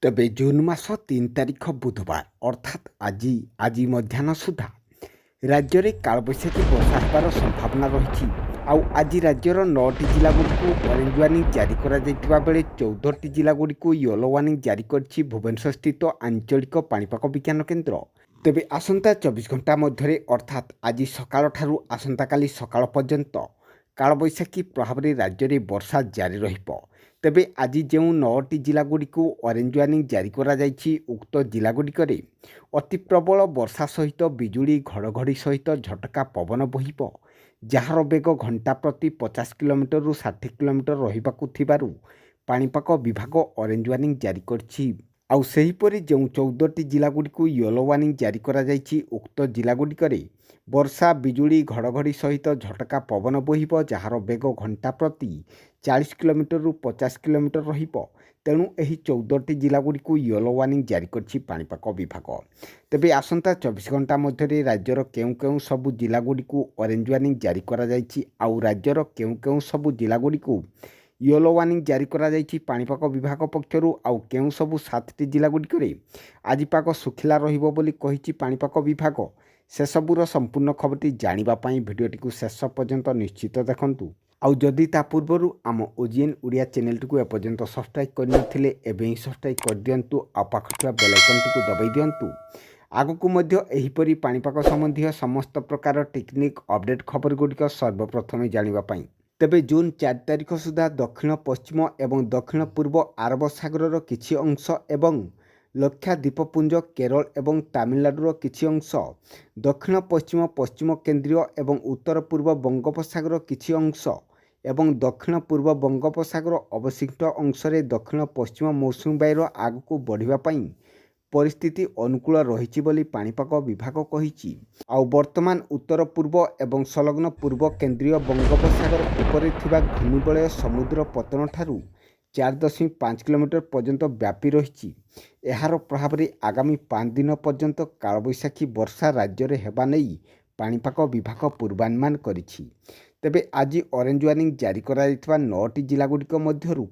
ତେବେ ଜୁନ୍ ମାସ 3 ତାରିଖ ବୁଧବାର ଅର୍ଥାତ୍ ଆଜି ମଧ୍ୟାହ୍ନ ସୁଦ୍ଧା ରାଜ୍ୟରେ କାଳବୈଶାଖୀ ବର୍ଷା ହେବାର ସମ୍ଭାବନା ରହିଛି। ଆଉ ଆଜି ରାଜ୍ୟର 9ଟି ଜିଲ୍ଲାଗୁଡ଼ିକୁ ଅରେଞ୍ଜ ୱାର୍ଣ୍ଣିଂ ଜାରି କରାଯାଇଥିବା ବେଳେ 14ଟି ଜିଲ୍ଲାଗୁଡ଼ିକୁ ୟେଲୋ ୱାର୍ଣ୍ଣିଂ ଜାରି କରିଛି ଭୁବନେଶ୍ୱରସ୍ଥିତ ଆଞ୍ଚଳିକ ପାଣିପାଗ ବିଜ୍ଞାନ କେନ୍ଦ୍ର। ତେବେ ଆସନ୍ତା 24 ଘଣ୍ଟା ମଧ୍ୟରେ ଅର୍ଥାତ୍ ଆଜି ସକାଳଠାରୁ ଆସନ୍ତାକାଲି ସକାଳ ପର୍ଯ୍ୟନ୍ତ କାଳବୈଶାଖୀ ପ୍ରଭାବରେ ରାଜ୍ୟରେ ବର୍ଷା ଜାରି ରହିବ। ତେବେ ଆଜି ଯେଉଁ 9ଟି ଜିଲ୍ଲାଗୁଡ଼ିକୁ ଅରେଞ୍ଜ ୱାର୍ଣ୍ଣିଂ ଜାରି କରାଯାଇଛି ଉକ୍ତ ଜିଲ୍ଲାଗୁଡ଼ିକରେ ଅତି ପ୍ରବଳ ବର୍ଷା ସହିତ ବିଜୁଳି ଘଡ଼ଘଡ଼ି ସହିତ ଝଟକା ପବନ ବହିବ, ଯାହାର ବେଗ ଘଣ୍ଟା ପ୍ରତି 50 କିଲୋମିଟରରୁ 60 କିଲୋମିଟର ରହିବାକୁ ଥିବାରୁ ପାଣିପାଗ ବିଭାଗ ଅରେଞ୍ଜ ୱାର୍ଣ୍ଣିଂ ଜାରି କରିଛି। ଆଉ ସେହିପରି ଯେଉଁ 14ଟି ଜିଲ୍ଲାଗୁଡ଼ିକୁ ୟେଲୋ ୱାର୍ଣ୍ଣିଂ ଜାରି କରାଯାଇଛି ଉକ୍ତ ଜିଲ୍ଲାଗୁଡ଼ିକରେ ବର୍ଷା ବିଜୁଳି ଘଡ଼ଘଡ଼ି ସହିତ ଝଟକା ପବନ ବହିବ, ଯାହାର ବେଗ ଘଣ୍ଟା ପ୍ରତି 40 କିଲୋମିଟରରୁ 50 କିଲୋମିଟର ରହିବ। ତେଣୁ ଏହି 14ଟି ଜିଲ୍ଲାଗୁଡ଼ିକୁ ୟେଲୋ ୱାର୍ଣ୍ଣିଂ ଜାରି କରିଛି ପାଣିପାଗ ବିଭାଗ। ତେବେ ଆସନ୍ତା 24 ଘଣ୍ଟା ମଧ୍ୟରେ ରାଜ୍ୟର କେଉଁ କେଉଁ ସବୁ ଜିଲ୍ଲାଗୁଡ଼ିକୁ ଅରେଞ୍ଜ ୱାର୍ଣ୍ଣିଂ ଜାରି କରାଯାଇଛି ଆଉ ରାଜ୍ୟର କେଉଁ କେଉଁ ସବୁ ଜିଲ୍ଲାଗୁଡ଼ିକୁ ୟେଲୋ ୱାର୍ଣ୍ଣିଂ ଜାରି କରାଯାଇଛି ପାଣିପାଗ ବିଭାଗ ପକ୍ଷରୁ ଆଉ କେଉଁ ସବୁ 7ଟି ଜିଲ୍ଲାଗୁଡ଼ିକରେ ଆଜି ପାଗ ଶୁଖିଲା ରହିବ ବୋଲି କହିଛି ପାଣିପାଗ ବିଭାଗ, ସେସବୁର ସମ୍ପୂର୍ଣ୍ଣ ଖବରଟି ଜାଣିବା ପାଇଁ ଭିଡ଼ିଓଟିକୁ ଶେଷ ପର୍ଯ୍ୟନ୍ତ ନିଶ୍ଚିତ ଦେଖନ୍ତୁ। ଆଉ ଯଦି ତା ପୂର୍ବରୁ ଆମ ଓଜିଏନ୍ ଓଡ଼ିଆ ଚ୍ୟାନେଲଟିକୁ ଏପର୍ଯ୍ୟନ୍ତ ସବସ୍କ୍ରାଇବ୍ କରିନଥିଲେ ଏବେ ହିଁ ସବସ୍କ୍ରାଇବ୍ କରିଦିଅନ୍ତୁ ଆଉ ପାଖରେ ଥିବା ବେଲ୍ ଆଇକନ୍ଟିକୁ ଦବାଇ ଦିଅନ୍ତୁ। ଆଗକୁ ମଧ୍ୟ ଏହିପରି ପାଣିପାଗ ସମ୍ବନ୍ଧୀୟ ସମସ୍ତ ପ୍ରକାର ଟେକ୍ନିକ୍ ଅପଡେଟ୍ ଖବରଗୁଡ଼ିକ ସର୍ବପ୍ରଥମେ ଜାଣିବା ପାଇଁ। ତେବେ ଜୁନ୍ 4 ତାରିଖ ସୁଦ୍ଧା ଦକ୍ଷିଣ ପଶ୍ଚିମ ଏବଂ ଦକ୍ଷିଣ ପୂର୍ବ ଆରବ ସାଗରର କିଛି ଅଂଶ ଏବଂ ଲକ୍ଷାଦ୍ୱୀପପୁଞ୍ଜ, କେରଳ ଏବଂ ତାମିଲନାଡୁର କିଛି ଅଂଶ, ଦକ୍ଷିଣ ପଶ୍ଚିମ ପଶ୍ଚିମ କେନ୍ଦ୍ରୀୟ ଏବଂ ଉତ୍ତର ପୂର୍ବ ବଙ୍ଗୋପସାଗର କିଛି ଅଂଶ ଏବଂ ଦକ୍ଷିଣ ପୂର୍ବ ବଙ୍ଗୋପସାଗର ଅବଶିଷ୍ଟ ଅଂଶରେ ଦକ୍ଷିଣ ପଶ୍ଚିମ ମୌସୁମୀ ବାୟୁର ଆଗକୁ ବଢ଼ିବା ପାଇଁ ପରିସ୍ଥିତି ଅନୁକୂଳ ରହିଛି ବୋଲି ପାଣିପାଗ ବିଭାଗ କହିଛି। ଆଉ ବର୍ତ୍ତମାନ ଉତ୍ତର ପୂର୍ବ ଏବଂ ସଂଲଗ୍ନ ପୂର୍ବ କେନ୍ଦ୍ରୀୟ ବଙ୍ଗୋପସାଗର ଉପରେ ଥିବା ଘୂର୍ଣ୍ଣିବଳୟ ସମୁଦ୍ର ପତନଠାରୁ 4.5 କିଲୋମିଟର ପର୍ଯ୍ୟନ୍ତ ବ୍ୟାପି ରହିଛି। ଏହାର ପ୍ରଭାବରେ ଆଗାମୀ 5 ଦିନ ପର୍ଯ୍ୟନ୍ତ କାଳବୈଶାଖୀ ବର୍ଷା ରାଜ୍ୟରେ ହେବା ନେଇ ପାଣିପାଗ ବିଭାଗ ପୂର୍ବାନୁମାନ କରିଛି। ତେବେ ଆଜି ଅରେଞ୍ଜ ୱାର୍ଣ୍ଣିଂ ଜାରି କରାଯାଇଥିବା 9ଟି ଜିଲ୍ଲାଗୁଡ଼ିକ ମଧ୍ୟରୁ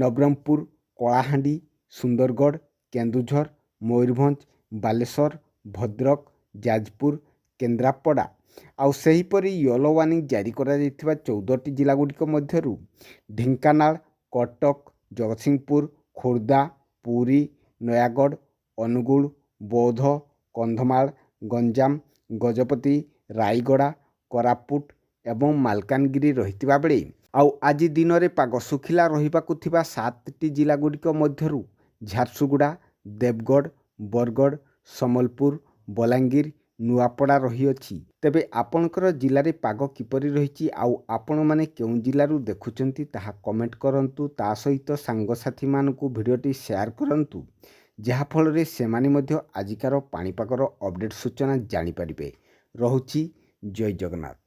ନବରଙ୍ଗପୁର, କଳାହାଣ୍ଡି, ସୁନ୍ଦରଗଡ଼, କେନ୍ଦୁଝର, ମୟୂରଭଞ୍ଜ, ବାଲେଶ୍ୱର, ଭଦ୍ରକ, ଯାଜପୁର, କେନ୍ଦ୍ରାପଡ଼ା ଆଉ ସେହିପରି ୟେଲୋ ୱାର୍ଣ୍ଣିଂ ଜାରି କରାଯାଇଥିବା 14ଟି ଜିଲ୍ଲାଗୁଡ଼ିକ ମଧ୍ୟରୁ ଢେଙ୍କାନାଳ, କଟକ, ଜଗତସିଂହପୁର, ଖୋର୍ଦ୍ଧା, ପୁରୀ, ନୟାଗଡ଼, ଅନୁଗୁଳ, ବୌଦ୍ଧ, କନ୍ଧମାଳ, ଗଞ୍ଜାମ, ଗଜପତି, ରାୟଗଡ଼ା, କୋରାପୁଟ ଏବଂ ମାଲକାନଗିରି ରହିଥିବା ବେଳେ ଆଉ ଆଜି ଦିନରେ ପାଗ ଶୁଖିଲା ରହିବାକୁ ଥିବା 7ଟି ଜିଲ୍ଲାଗୁଡ଼ିକ ମଧ୍ୟରୁ ଝାରସୁଗୁଡ଼ା, ଦେବଗଡ଼, ବରଗଡ଼, ସମ୍ବଲପୁର, ବଲାଙ୍ଗୀର, ନୂଆପଡ଼ା ରହିଅଛି। ତେବେ ଆପଣଙ୍କର ଜିଲ୍ଲାରେ ପାଗ କିପରି ରହିଛି ଆଉ ଆପଣମାନେ କେଉଁ ଜିଲ୍ଲାରୁ ଦେଖୁଛନ୍ତି ତାହା କମେଣ୍ଟ କରନ୍ତୁ। ତା ସହିତ ସାଙ୍ଗସାଥୀମାନଙ୍କୁ ଭିଡ଼ିଓଟି ସେୟାର କରନ୍ତୁ, ଯାହାଫଳରେ ସେମାନେ ମଧ୍ୟ ଆଜିକାର ପାଣିପାଗର ଅପଡେଟ୍ ସୂଚନା ଜାଣିପାରିବେ। ରହୁଛି, ଜୟ ଜଗନ୍ନାଥ।